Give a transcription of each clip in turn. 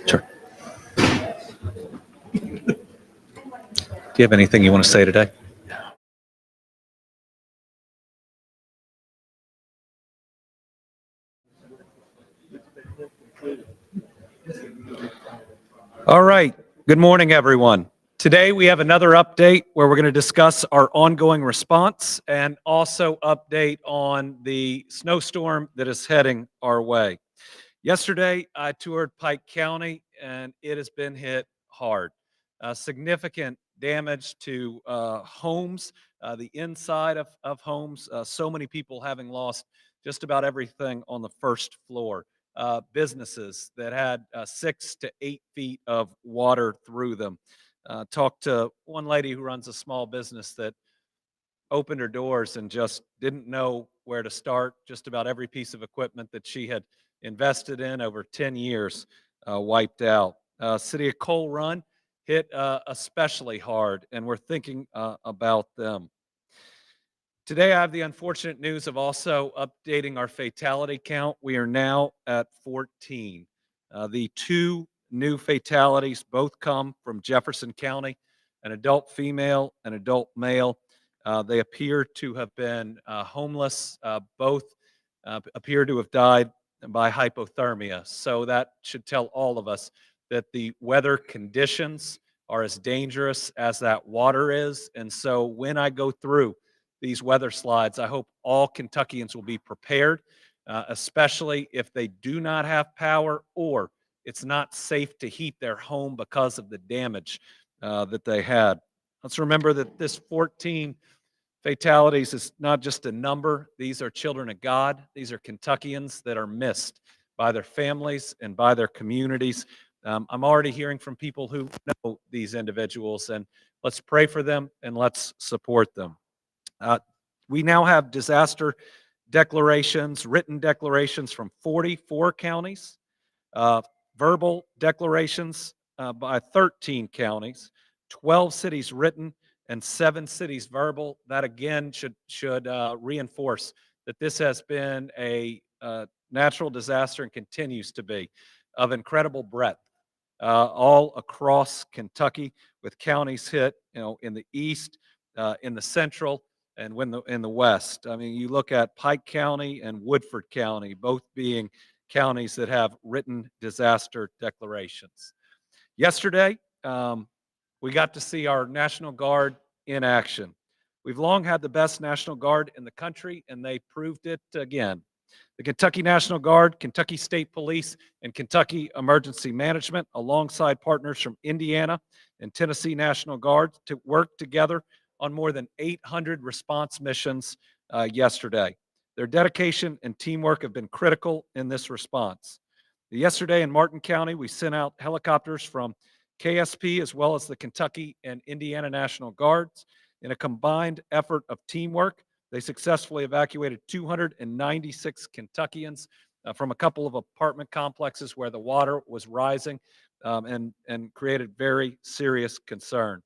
Sure. Do you have anything you want to say today? All right. Good morning, everyone. Today we have another update where we're going to discuss our ongoing response and also update on the snowstorm that is heading our way. Yesterday, I toured Pike County, and it has been hit hard. Significant damage to homes, the inside of homes, so many people having lost just about everything on the first floor. Businesses that had 6 to 8 feet of water through them. Talked to one lady who runs a small business that opened her doors and just didn't know where to start. Just about every piece of equipment that she had invested in over 10 years wiped out. City of Coal Run hit especially hard, and we're thinking about them. Today, I have the unfortunate news of also updating our fatality count. We are now at 14. The two new fatalities both come from Jefferson County, an adult female, an adult male. They appear to have been homeless. Both appear to have died by hypothermia. So that should tell all of us that the weather conditions are as dangerous as that water is. And so when I go through these weather slides, I hope all Kentuckians will be prepared, especially if they do not have power or it's not safe to heat their home because of the damage that they had. Let's remember that this 14 fatalities is not just a number. These are children of God. These are Kentuckians that are missed by their families and by their communities. I'm already hearing from people who know these individuals, and let's pray for them and let's support them. Uh, we now have disaster declarations, written declarations from 44 counties, uh, verbal declarations by 13 counties, 12 cities written, and 7 cities verbal. That again should reinforce that this has been a natural disaster and continues to be of incredible breadth all across Kentucky, with counties hit, in the east, in the central, and in the west. I mean, you look at Pike County and Woodford County, both being counties that have written disaster declarations. Yesterday, we got to see our National Guard in action. We've long had the best National Guard in the country, and they proved it again. The Kentucky National Guard, Kentucky State Police, and Kentucky Emergency Management, alongside partners from Indiana and Tennessee National Guard, to work together on more than 800 response missions yesterday. Their dedication and teamwork have been critical in this response. Yesterday in Martin County, we sent out helicopters from KSP as well as the Kentucky and Indiana National Guards. In a combined effort of teamwork, they successfully evacuated 296 Kentuckians from a couple of apartment complexes where the water was rising and created very serious concern.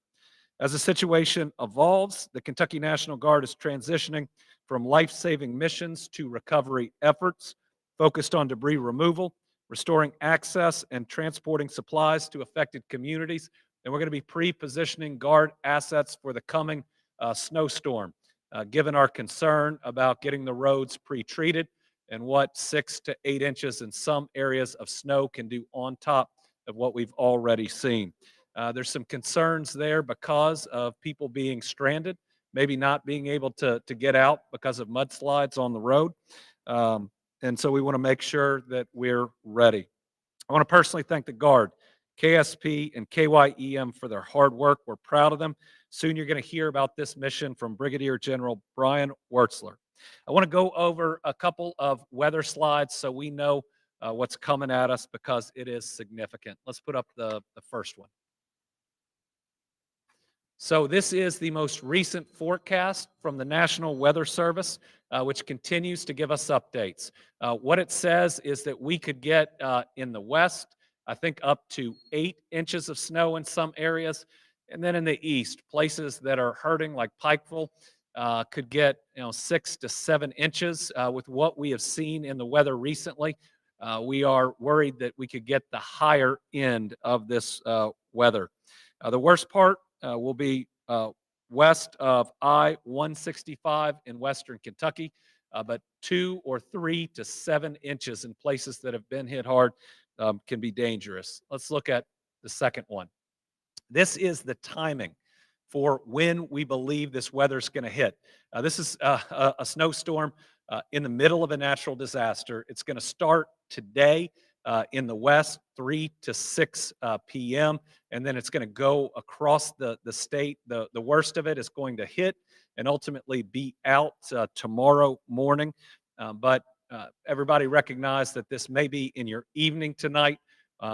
As the situation evolves, the Kentucky National Guard is transitioning from life-saving missions to recovery efforts focused on debris removal, restoring access, and transporting supplies to affected communities. And we're going to be pre-positioning Guard assets for the coming snowstorm, given our concern about getting the roads pre-treated and what 6 to 8 inches in some areas of snow can do on top of what we've already seen. There's some concerns there because of people being stranded, maybe not being able to get out because of mudslides on the road. And so we want to make sure that we're ready. I want to personally thank the Guard, KSP, and KYEM for their hard work. We're proud of them. Soon you're going to hear about this mission from Brigadier General Brian Wurtzler. I want to go over a couple of weather slides so we know what's coming at us because it is significant. Let's put up the first one. So this is the most recent forecast from the National Weather Service, which continues to give us updates. What it says is that we could get in the west, I think up to 8 inches of snow in some areas. And then in the east, places that are hurting like Pikeville, could get 6 to 7 inches. With what we have seen in the weather recently, we are worried that we could get the higher end of this weather. The worst part will be west of I-165 in western Kentucky, but 2 or 3 to 7 inches in places that have been hit hard can be dangerous. Let's look at the second one. This is the timing for when we believe this weather is going to hit. This is a snowstorm in the middle of a natural disaster. It's going to start today in the west, 3 to 6 p.m., and then it's going to go across the state. The worst of it is going to hit and ultimately be out tomorrow morning. But everybody recognize that this may be in your evening tonight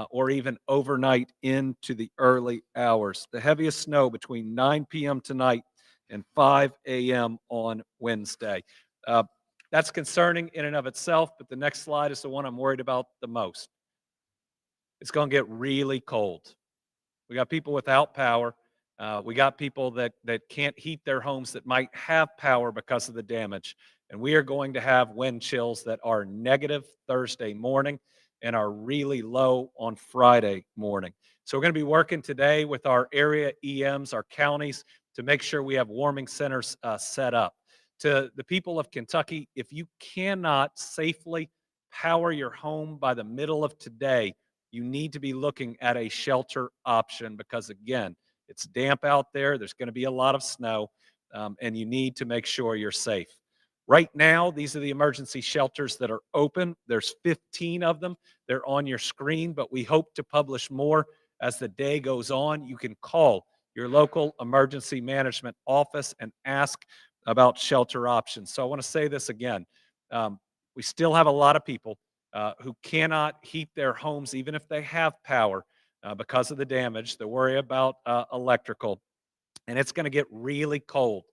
or even overnight into the early hours. The heaviest snow between 9 p.m. tonight and 5 a.m. on Wednesday. Uh, that's concerning in and of itself, but the next slide is the one I'm worried about the most. It's going to get really cold. We got people without power. We got people that can't heat their homes that might have power because of the damage. And we are going to have wind chills that are negative Thursday morning and are really low on Friday morning. So we're going to be working today with our area EMs, our counties, to make sure we have warming centers set up. To the people of Kentucky, if you cannot safely power your home by the middle of today, you need to be looking at a shelter option because, again, it's damp out there. There's going to be a lot of snow, and you need to make sure you're safe. Right now, these are the emergency shelters that are open. There's 15 of them. They're on your screen, but we hope to publish more as the day goes on. You can call your local emergency management office and ask about shelter options. So I want to say this again. We still have a lot of people who cannot heat their homes, even if they have power, because of the damage. They worry about electrical, and it's going to get really cold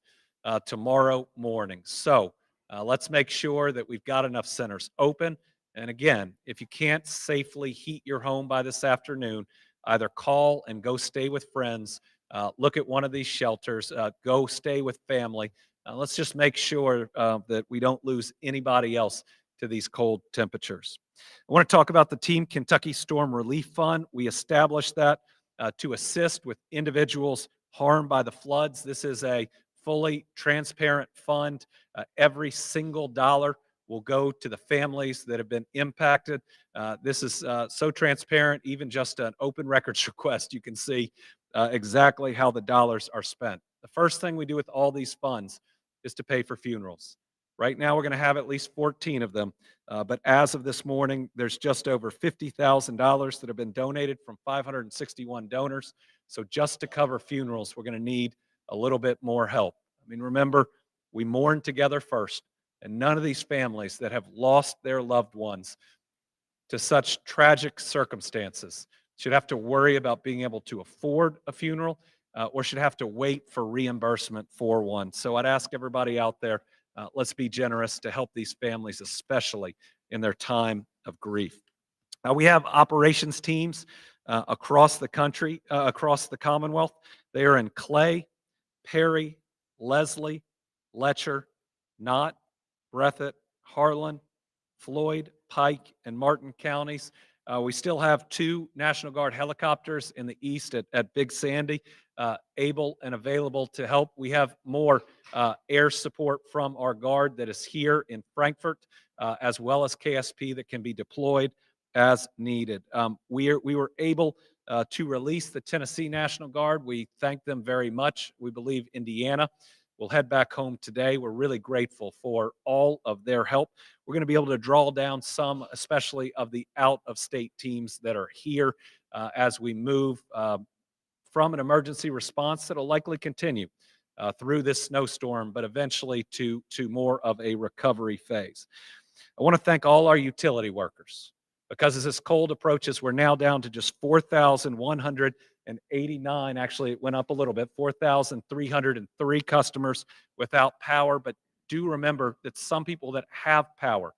tomorrow morning. So let's make sure that we've got enough centers open. And again, if you can't safely heat your home by this afternoon, either call and go stay with friends, look at one of these shelters, go stay with family. Let's just make sure that we don't lose anybody else to these cold temperatures. I want to talk about the Team Kentucky Storm Relief Fund. We established that to assist with individuals harmed by the floods. This is a fully transparent fund. Every single dollar will go to the families that have been impacted. This is so transparent, even just an open records request, you can see exactly how the dollars are spent. The first thing we do with all these funds is to pay for funerals. Right now, we're going to have at least 14 of them. But as of this morning, there's just over $50,000 that have been donated from 561 donors. So just to cover funerals, we're going to need a little bit more help. I mean, remember, we mourn together first, and none of these families that have lost their loved ones to such tragic circumstances should have to worry about being able to afford a funeral or should have to wait for reimbursement for one. So I'd ask everybody out there, let's be generous to help these families, especially in their time of grief. We have operations teams across the country, across the Commonwealth. They are in Clay, Perry, Leslie, Letcher, Knott, Breathitt, Harlan, Floyd, Pike, and Martin counties. We still have 2 National Guard helicopters in the east at Big Sandy, able and available to help. We have more air support from our Guard that is here in Frankfort, as well as KSP that can be deployed as needed. We were able to release the Tennessee National Guard. We thank them very much. We believe Indiana will head back home today. We're really grateful for all of their help. We're going to be able to draw down some, especially of the out-of-state teams that are here as we move from an emergency response that'll likely continue through this snowstorm, but eventually to more of a recovery phase. I want to thank all our utility workers because as this cold approaches, we're now down to just 4,189. Actually, it went up a little bit, 4,303 customers without power. But do remember that some people that have power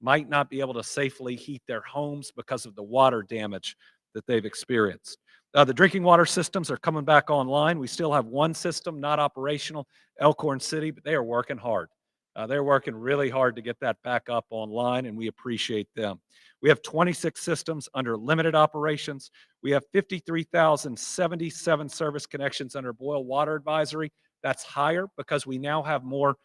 might not be able to safely heat their homes because of the water damage that they've experienced. The drinking water systems are coming back online. We still have one system not operational, Elkhorn City, but they are working hard. They're working really hard to get that back up online, and we appreciate them. We have 26 systems under limited operations. We have 53,077 service connections under boil water advisory. That's higher because we now have more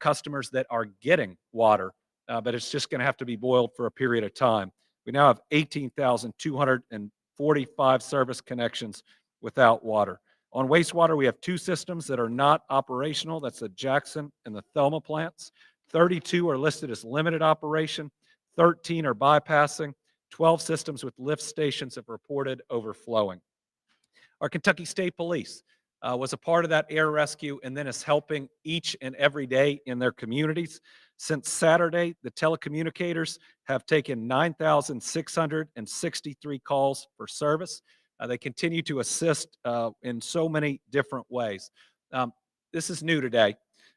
customers that are getting water, but it's just going to have to be boiled for a period of time. We now have 18,245 service connections without water. On wastewater, we have two systems that are not operational. That's the Jackson and the Thelma plants. 32 are listed as limited operation. 13 are bypassing. 12 systems with lift stations have reported overflowing. Our Kentucky State Police was a part of that air rescue and then is helping each and every day in their communities. Since Saturday, the telecommunicators have taken 9,663 calls for service. They continue to assist in so many different ways. Um, this is new today.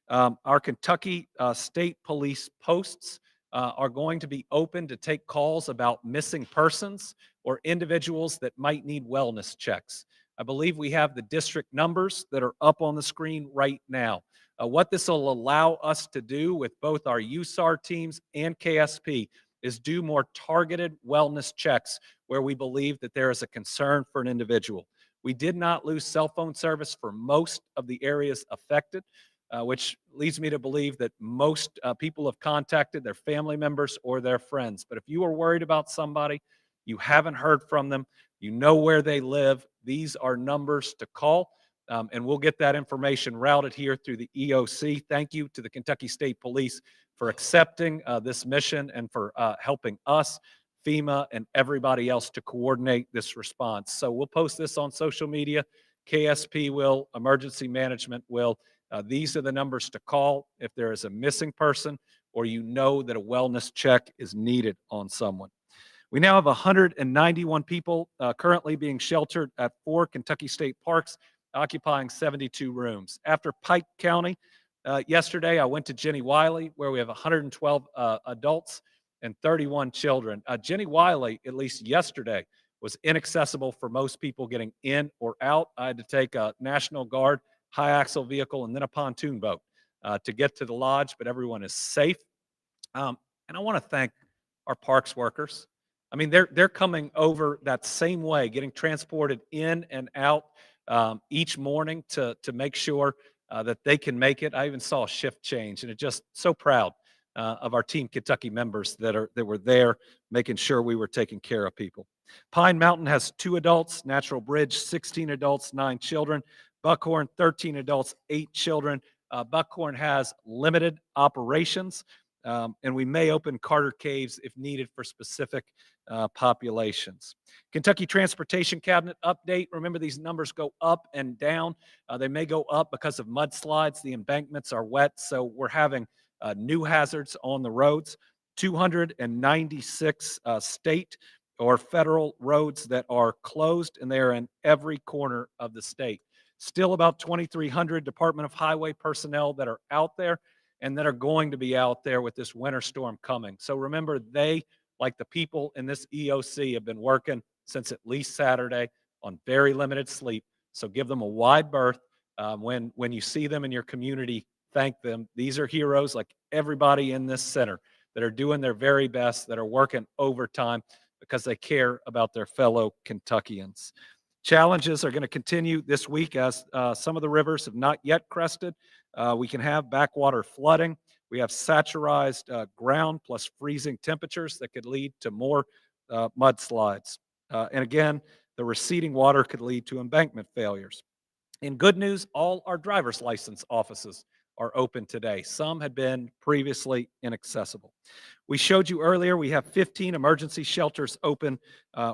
Our Kentucky State Police posts are going to be open to take calls about missing persons or individuals that might need wellness checks. I believe we have the district numbers that are up on the screen right now. What this will allow us to do with both our USAR teams and KSP is do more targeted wellness checks where we believe that there is a concern for an individual. We did not lose cell phone service for most of the areas affected, which leads me to believe that most people have contacted their family members or their friends. But if you are worried about somebody, you haven't heard from them, you know where they live, these are numbers to call. And we'll get that information routed here through the EOC. Thank you to the Kentucky State Police for accepting this mission and for helping us, FEMA, and everybody else to coordinate this response. So we'll post this on social media. KSP will, emergency management will. These are the numbers to call if there is a missing person or you know that a wellness check is needed on someone. We now have 191 people currently being sheltered at 4 Kentucky State parks, occupying 72 rooms. After Pike County, yesterday I went to Jenny Wiley, where we have 112 adults and 31 children. Jenny Wiley, at least yesterday, was inaccessible for most people getting in or out. I had to take a National Guard high axle vehicle and then a pontoon boat to get to the lodge, but everyone is safe. And I want to thank our parks workers. I mean, they're coming over that same way, getting transported in and out each morning to make sure that they can make it. I even saw a shift change, and it just so proud of our Team Kentucky members that were there, making sure we were taking care of people. Pine Mountain has 2 adults, Natural Bridge 16 adults, 9 children, Buckhorn 13 adults, 8 children. Buckhorn has limited operations. And we may open Carter Caves if needed for specific populations. Kentucky Transportation Cabinet update. Remember, these numbers go up and down. They may go up because of mudslides. The embankments are wet, so we're having new hazards on the roads. 296 state or federal roads that are closed, and they are in every corner of the state. Still about 2,300 Department of Highway personnel that are out there and that are going to be out there with this winter storm coming. So remember, they, like the people in this EOC, have been working since at least Saturday on very limited sleep. So give them a wide berth. When you see them in your community, thank them. These are heroes like everybody in this center that are doing their very best, that are working overtime because they care about their fellow Kentuckians. Challenges are going to continue this week as some of the rivers have not yet crested. We can have backwater flooding. We have saturized ground plus freezing temperatures that could lead to more mudslides. And again, the receding water could lead to embankment failures. In good news, all our driver's license offices are open today. Some had been previously inaccessible. We showed you earlier, we have 15 emergency shelters open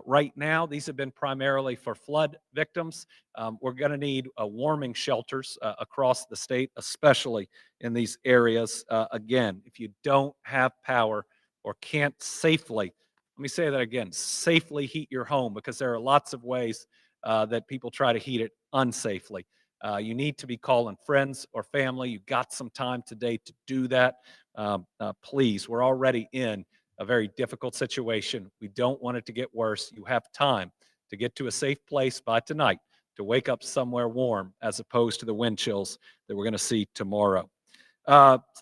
right now. These have been primarily for flood victims. We're going to need warming shelters across the state, especially in these areas. Again, if you don't have power or can't safely, let me say that again, safely heat your home, because there are lots of ways that people try to heat it unsafely. You need to be calling friends or family. You've got some time today to do that. Please, we're already in a very difficult situation. We don't want it to get worse. You have time to get to a safe place by tonight, to wake up somewhere warm as opposed to the wind chills that we're going to see tomorrow.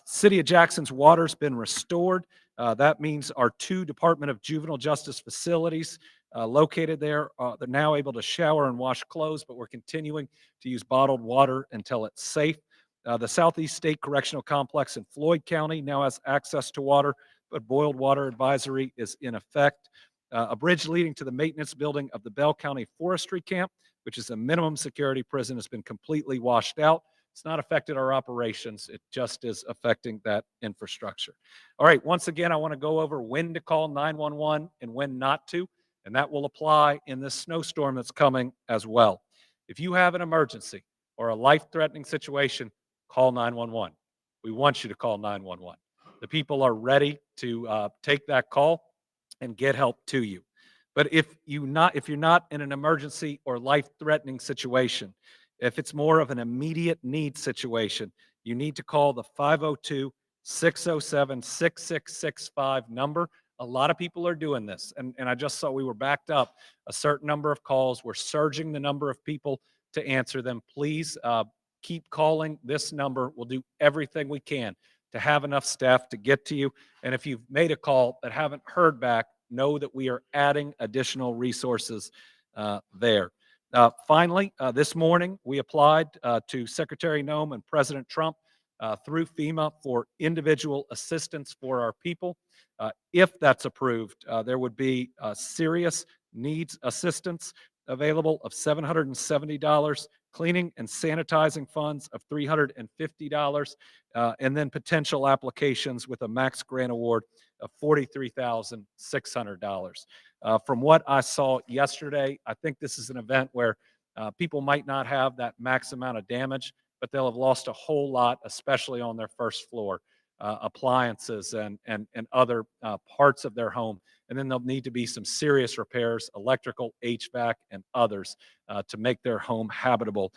City of Jackson's water's been restored. That means our 2 Department of Juvenile Justice facilities located there, they're now able to shower and wash clothes, but we're continuing to use bottled water until it's safe. The Southeast State Correctional Complex in Floyd County now has access to water, but boiled water advisory is in effect. A bridge leading to the maintenance building of the Bell County Forestry Camp, which is a minimum security prison, has been completely washed out. It's not affected our operations. It just is affecting that infrastructure. All right, once again, I want to go over when to call 911 and when not to, and that will apply in this snowstorm that's coming as well. If you have an emergency or a life-threatening situation, call 911. We want you to call 911. The people are ready to take that call and get help to you. But if you're not in an emergency or life-threatening situation, if it's more of an immediate need situation, you need to call the 502-607-6665 number. A lot of people are doing this, and I just saw we were backed up a certain number of calls. We're surging the number of people to answer them. Please keep calling this number. We'll do everything we can to have enough staff to get to you. And if you've made a call that haven't heard back, know that we are adding additional resources there. Finally, this morning, we applied to Secretary Noem and President Trump through FEMA for individual assistance for our people. If that's approved, there would be serious needs assistance available of $770, cleaning and sanitizing funds of $350, and then potential applications with a max grant award of $43,600. From what I saw yesterday, I think this is an event where people might not have that max amount of damage, but they'll have lost a whole lot, especially on their first floor, appliances and other parts of their home. And then there'll need to be some serious repairs, electrical, HVAC, and others to make their home habitable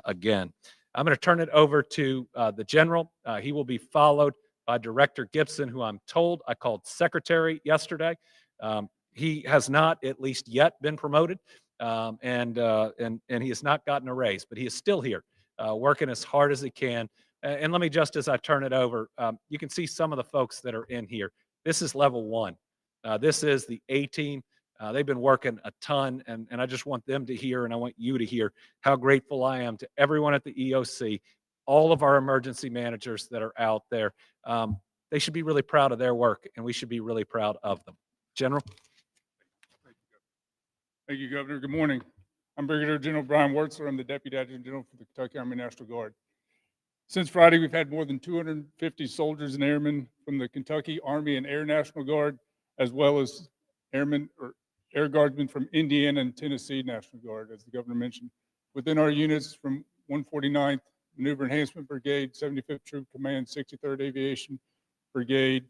again. I'm going to turn it over to the general. He will be followed by Director Gibson, who I'm told I called secretary yesterday. He has not, at least yet, been promoted, and he has not gotten a raise, but he is still here, working as hard as he can. And let me just, as I turn it over, you can see some of the folks that are in here. This is level 1. This is the A team. They've been working a ton, and I just want them to hear, and I want you to hear how grateful I am to everyone at the EOC, all of our emergency managers that are out there. They should be really proud of their work, and we should be really proud of them. General? Thank you, Governor. Good morning. I'm Brigadier General Brian Wurtzler. I'm the Deputy Adjutant General for the Kentucky Army National Guard. Since Friday, we've had more than 250 soldiers and airmen from the Kentucky Army and Air National Guard, as well as airmen or air guardsmen from Indiana and Tennessee National Guard, as the governor mentioned. Within our units from 149th Maneuver Enhancement Brigade, 75th Troop Command, 63rd Aviation Brigade,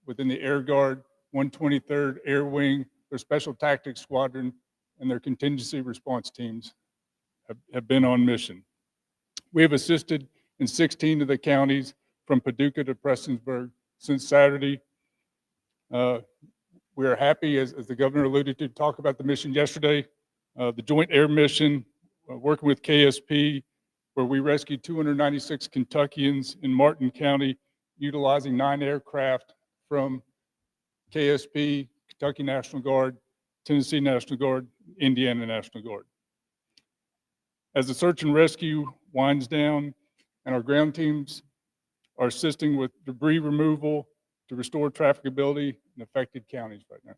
within the Air Guard, 123rd Air Wing, their Special Tactics Squadron, and their contingency response teams have been on mission. We have assisted in 16 of the counties from Paducah to Prestonsburg since Saturday. We are happy, as the governor alluded to, talk about the mission yesterday, the Joint Air Mission, working with KSP, where we rescued 296 Kentuckians in Martin County, utilizing 9 aircraft from KSP, Kentucky National Guard, Tennessee National Guard, Indiana National Guard. As the search and rescue winds down and our ground teams are assisting with debris removal to restore trafficability in affected counties right now.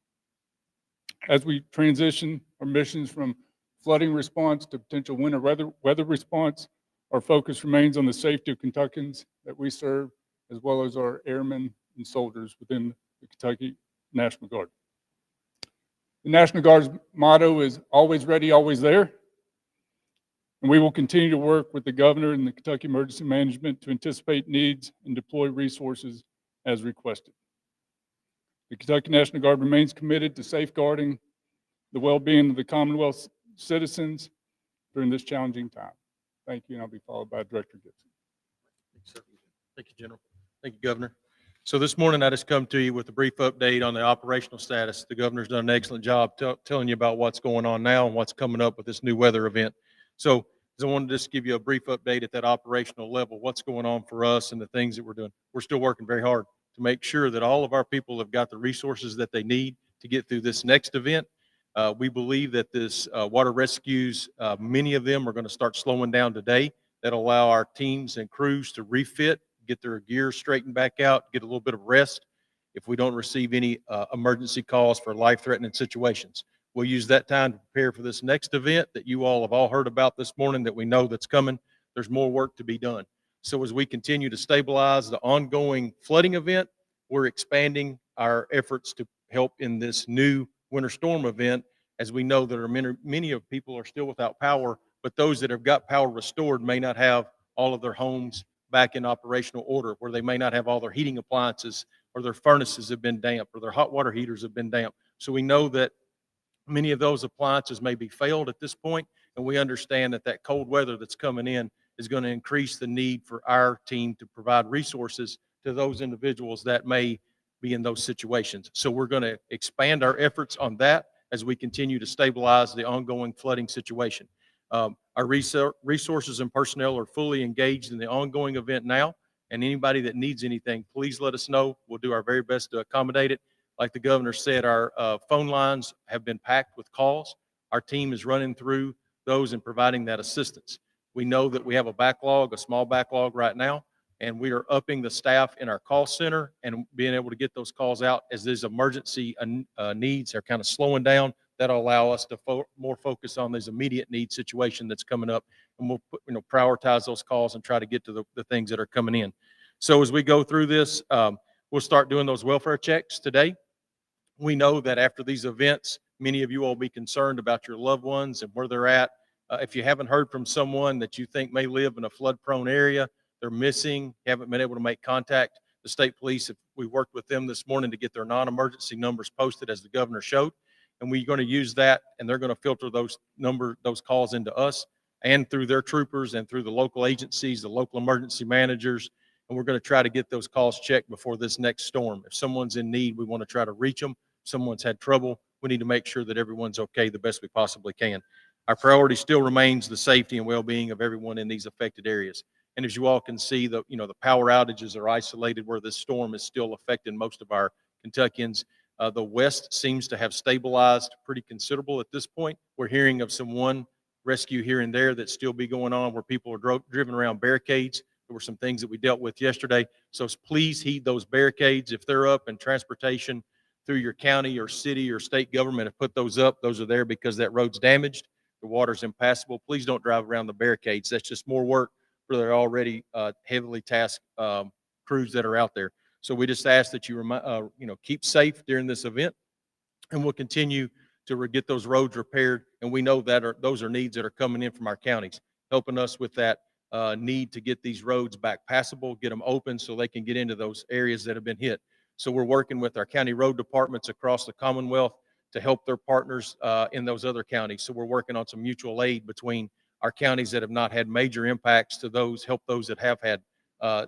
As we transition our missions from flooding response to potential winter weather response, our focus remains on the safety of Kentuckians that we serve, as well as our airmen and soldiers within the Kentucky National Guard. The National Guard's motto is always ready, always there. And we will continue to work with the governor and the Kentucky Emergency Management to anticipate needs and deploy resources as requested. The Kentucky National Guard remains committed to safeguarding the well-being of the Commonwealth's citizens during this challenging time. Thank you, and I'll be followed by Director Gibson. Thank you, General. Thank you, Governor. So this morning, I just come to you with a brief update on the operational status. The governor's done an excellent job telling you about what's going on now and what's coming up with this new weather event. So I wanted to just give you a brief update at that operational level, what's going on for us and the things that we're doing. We're still working very hard to make sure that all of our people have got the resources that they need to get through this next event. We believe that this water rescues, many of them are going to start slowing down today. That'll allow our teams and crews to refit, get their gear straightened back out, get a little bit of rest if we don't receive any emergency calls for life-threatening situations. We'll use that time to prepare for this next event that you all have all heard about this morning that we know that's coming. There's more work to be done. So as we continue to stabilize the ongoing flooding event, we're expanding our efforts to help in this new winter storm event, as we know that many of people are still without power, but those that have got power restored may not have all of their homes back in operational order, where they may not have all their heating appliances, or their furnaces have been damp, or their hot water heaters have been damp. So we know that many of those appliances may be failed at this point, and we understand that that cold weather that's coming in is going to increase the need for our team to provide resources to those individuals that may be in those situations. So we're going to expand our efforts on that as we continue to stabilize the ongoing flooding situation. Our resources and personnel are fully engaged in the ongoing event now, and anybody that needs anything, please let us know. We'll do our very best to accommodate it. Like the governor said, our phone lines have been packed with calls. Our team is running through those and providing that assistance. We know that we have a backlog, a small backlog right now, and we are upping the staff in our call center and being able to get those calls out as these emergency needs are kind of slowing down. That'll allow us to more focus on this immediate need situation that's coming up, and we'll prioritize those calls and try to get to the things that are coming in. So as we go through this, we'll start doing those welfare checks today. We know that after these events, many of you will be concerned about your loved ones and where they're at. If you haven't heard from someone that you think may live in a flood-prone area, they're missing, haven't been able to make contact, the state police, we worked with them this morning to get their non-emergency numbers posted as the governor showed. And we're going to use that, and they're going to filter those calls into us and through their troopers and through the local agencies, the local emergency managers. And we're going to try to get those calls checked before this next storm. If someone's in need, we want to try to reach them. If someone's had trouble, we need to make sure that everyone's okay the best we possibly can. Our priority still remains the safety and well-being of everyone in these affected areas. And as you all can see, the power outages are isolated where this storm is still affecting most of our Kentuckians. The West seems to have stabilized pretty considerable at this point. We're hearing of one rescue here and there that still be going on where people are driven around barricades. There were some things that we dealt with yesterday. So please heed those barricades. If they're up and transportation through your county or city or state government have put those up, those are there because that road's damaged. The water's impassable. Please don't drive around the barricades. That's just more work for their already heavily tasked crews that are out there. So we just ask that you keep safe during this event, and we'll continue to get those roads repaired. And we know that those are needs that are coming in from our counties, helping us with that need to get these roads back passable, get them open so they can get into those areas that have been hit. So we're working with our county road departments across the Commonwealth to help their partners in those other counties. So we're working on some mutual aid between our counties that have not had major impacts to help those that have had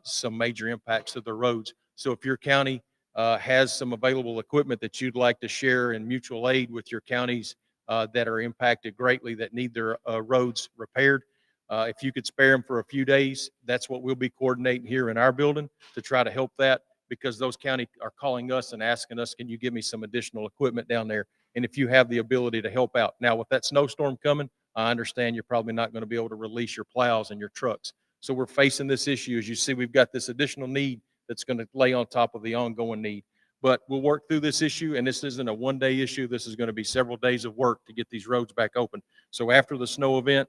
some major impacts to their roads. So if your county has some available equipment that you'd like to share in mutual aid with your counties that are impacted greatly, that need their roads repaired, if you could spare them for a few days, that's what we'll be coordinating here in our building to try to help that, because those counties are calling us and asking us, can you give me some additional equipment down there? And if you have the ability to help out. Now, with that snowstorm coming, I understand you're probably not going to be able to release your plows and your trucks. So we're facing this issue. As you see, we've got this additional need that's going to lay on top of the ongoing need. But we'll work through this issue, and this isn't a one-day issue. This is going to be several days of work to get these roads back open. So after the snow event,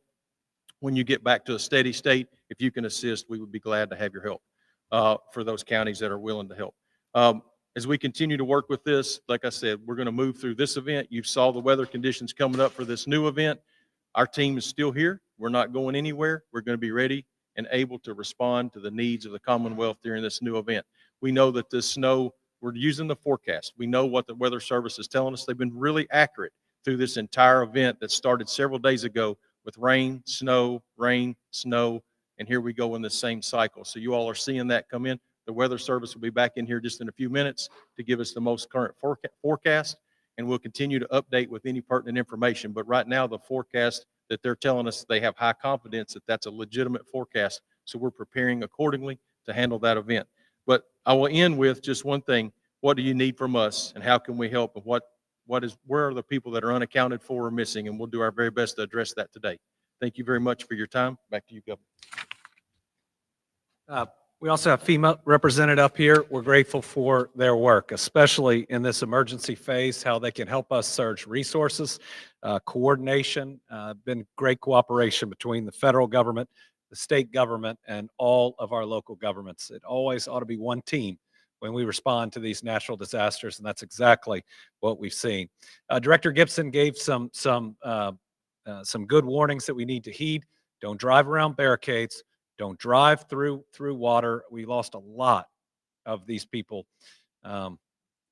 when you get back to a steady state, if you can assist, we would be glad to have your help for those counties that are willing to help. As we continue to work with this, like I said, we're going to move through this event. You saw the weather conditions coming up for this new event. Our team is still here. We're not going anywhere. We're going to be ready and able to respond to the needs of the Commonwealth during this new event. We know that this snow, we're using the forecast. We know what the Weather Service is telling us. They've been really accurate through this entire event that started several days ago with rain, snow, and here we go in the same cycle. So you all are seeing that come in. The Weather Service will be back in here just in a few minutes to give us the most current forecast, and we'll continue to update with any pertinent information. But right now, the forecast that they're telling us, they have high confidence that that's a legitimate forecast, so we're preparing accordingly to handle that event. But I will end with just one thing. What do you need from us, and how can we help, and where are the people that are unaccounted for or missing, and we'll do our very best to address that today. Thank you very much for your time. Back to you, Governor. We also have FEMA represented up here. We're grateful for their work, especially in this emergency phase, how they can help us surge resources, coordination, been great cooperation between the federal government, the state government, and all of our local governments. It always ought to be one team when we respond to these natural disasters, and that's exactly what we've seen. Director Gibson gave some good warnings that we need to heed. Don't drive around barricades. Don't drive through water. We lost a lot of these people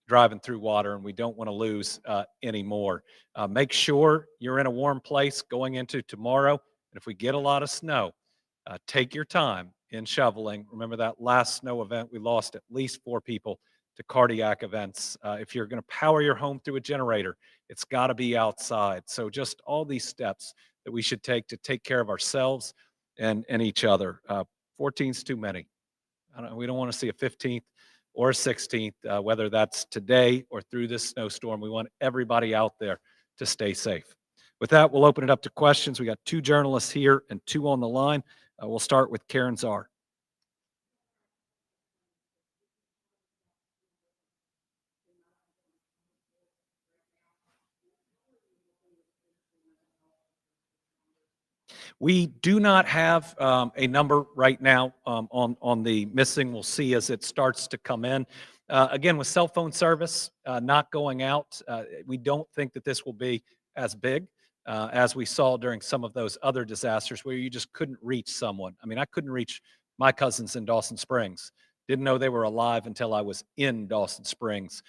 driving through water, and we don't want to lose any more. Make sure you're in a warm place going into tomorrow. And if we get a lot of snow, take your time in shoveling. Remember that last snow event, we lost at least 4 people to cardiac events. If you're going to power your home through a generator, it's got to be outside. So just all these steps that we should take to take care of ourselves and each other. 14's too many. We don't want to see a 15th or a 16th, whether that's today or through this snowstorm. We want everybody out there to stay safe. With that, we'll open it up to questions. We got 2 journalists here and 2 on the line. We'll start with Karen Czar. We do not have a number right now on the missing. We'll see as it starts to come in. Again, with cell phone service not going out, we don't think that this will be as big as we saw during some of those other disasters where you just couldn't reach someone. I mean, I couldn't reach my cousins in Dawson Springs. Didn't know they were alive until I was in Dawson Springs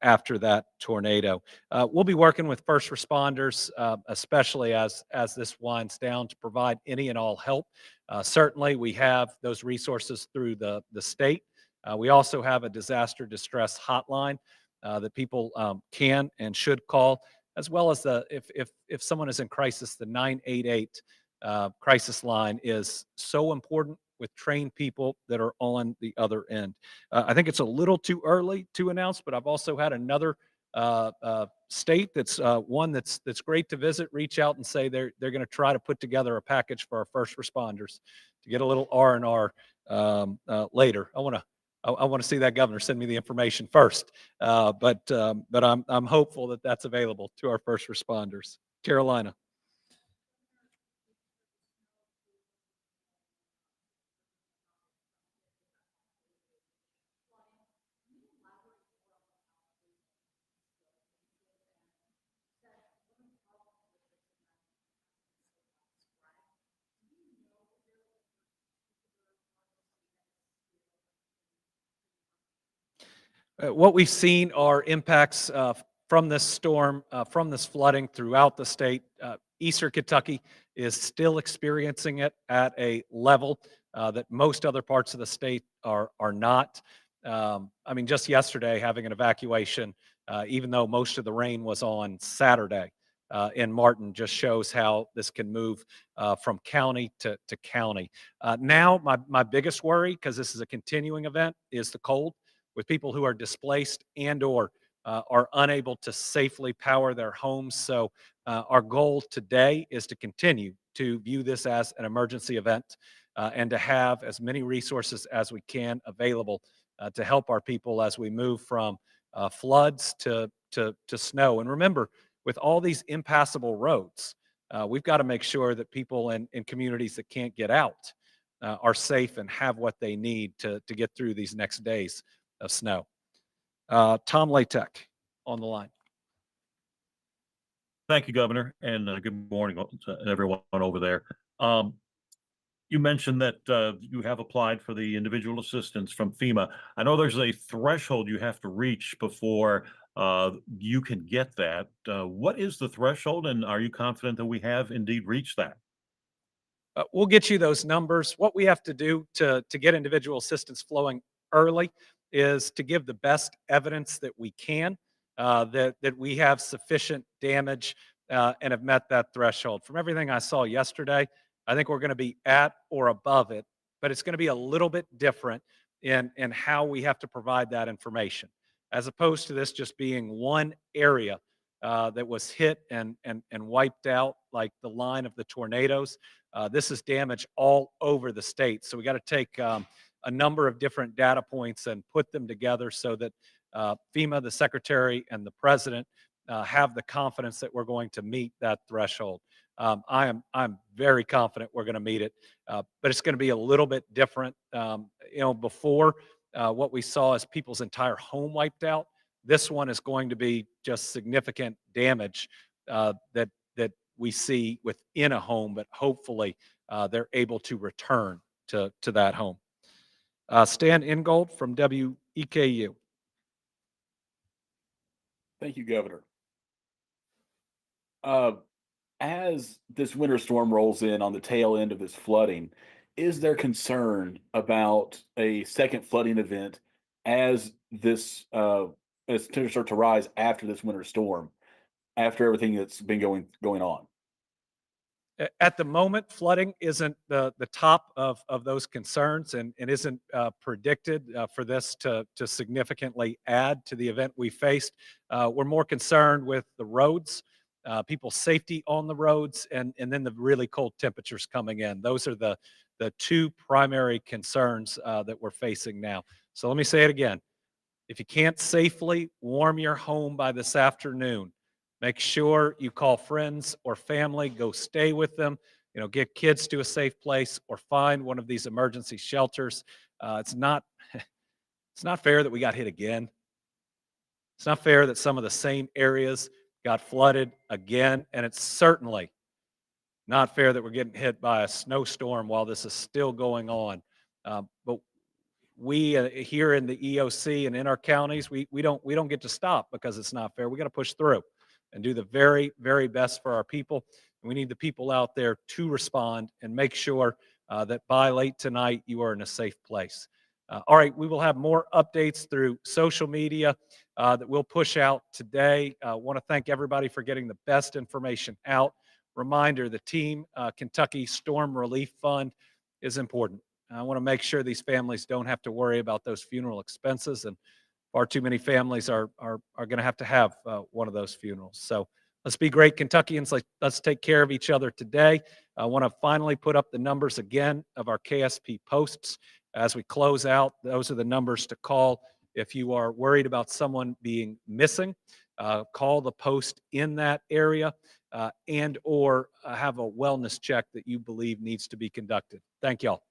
after that tornado. We'll be working with first responders, especially as this winds down, to provide any and all help. Certainly, we have those resources through the state. We also have a disaster distress hotline that people can and should call, as well as if someone is in crisis, the 988 crisis line is so important with trained people that are on the other end. I think it's a little too early to announce, but I've also had another state that's one that's great to visit reach out and say they're going to try to put together a package for our first responders to get a little R&R later. I want to see that governor send me the information first, but I'm hopeful that that's available to our first responders. Carolina. What we've seen are impacts from this storm, from this flooding throughout the state. Eastern Kentucky is still experiencing it at a level that most other parts of the state are not. I mean, just yesterday, having an evacuation, even though most of the rain was on Saturday in Martin, just shows how this can move from county to county. Now, my biggest worry, because this is a continuing event, is the cold, with people who are displaced and or are unable to safely power their homes. So our goal today is to continue to view this as an emergency event and to have as many resources as we can available to help our people as we move from floods to snow. And remember, with all these impassable roads, we've got to make sure that people in communities that can't get out are safe and have what they need to get through these next days of snow. Tom Latek on the line. Thank you, Governor, and good morning to everyone over there. You mentioned that you have applied for the individual assistance from FEMA. I know there's a threshold you have to reach before you can get that. What is the threshold, and are you confident that we have indeed reached that? We'll get you those numbers. What we have to do to get individual assistance flowing early is to give the best evidence that we can, that we have sufficient damage and have met that threshold. From everything I saw yesterday, I think we're going to be at or above it, but it's going to be a little bit different in how we have to provide that information, as opposed to this just being one area that was hit and wiped out like the line of the tornadoes. This is damage all over the state. So we got to take a number of different data points and put them together so that FEMA, the secretary, and the president have the confidence that we're going to meet that threshold. I'm very confident we're going to meet it, but it's going to be a little bit different. Before what we saw is people's entire home wiped out. This one is going to be just significant damage that we see within a home, but hopefully they're able to return to that home. Stan Ingold from WEKU. Thank you, Governor. As this winter storm rolls in on the tail end of this flooding, is there concern about a second flooding event as temperatures start to rise after this winter storm, after everything that's been going on? At the moment, flooding isn't the top of those concerns and isn't predicted for this to significantly add to the event we faced. We're more concerned with the roads, people's safety on the roads, and then the really cold temperatures coming in. Those are the two primary concerns that we're facing now. So let me say it again. If you can't safely warm your home by this afternoon, make sure you call friends or family, go stay with them, get kids to a safe place or find one of these emergency shelters. It's not fair that we got hit again. It's not fair that some of the same areas got flooded again, and it's certainly not fair that we're getting hit by a snowstorm while this is still going on. But we here in the EOC and in our counties, we don't get to stop because it's not fair. We got to push through and do the very, very best for our people. And we need the people out there to respond and make sure that by late tonight you are in a safe place. All right, we will have more updates through social media that we'll push out today. I want to thank everybody for getting the best information out. Reminder, the Team Kentucky Storm Relief Fund is important. I want to make sure these families don't have to worry about those funeral expenses, and far too many families are going to have one of those funerals. So let's be great Kentuckians. Let's take care of each other today. I want to finally put up the numbers again of our KSP posts as we close out. Those are the numbers to call if you are worried about someone being missing. Call the post in that area and or have a wellness check that you believe needs to be conducted. Thank y'all.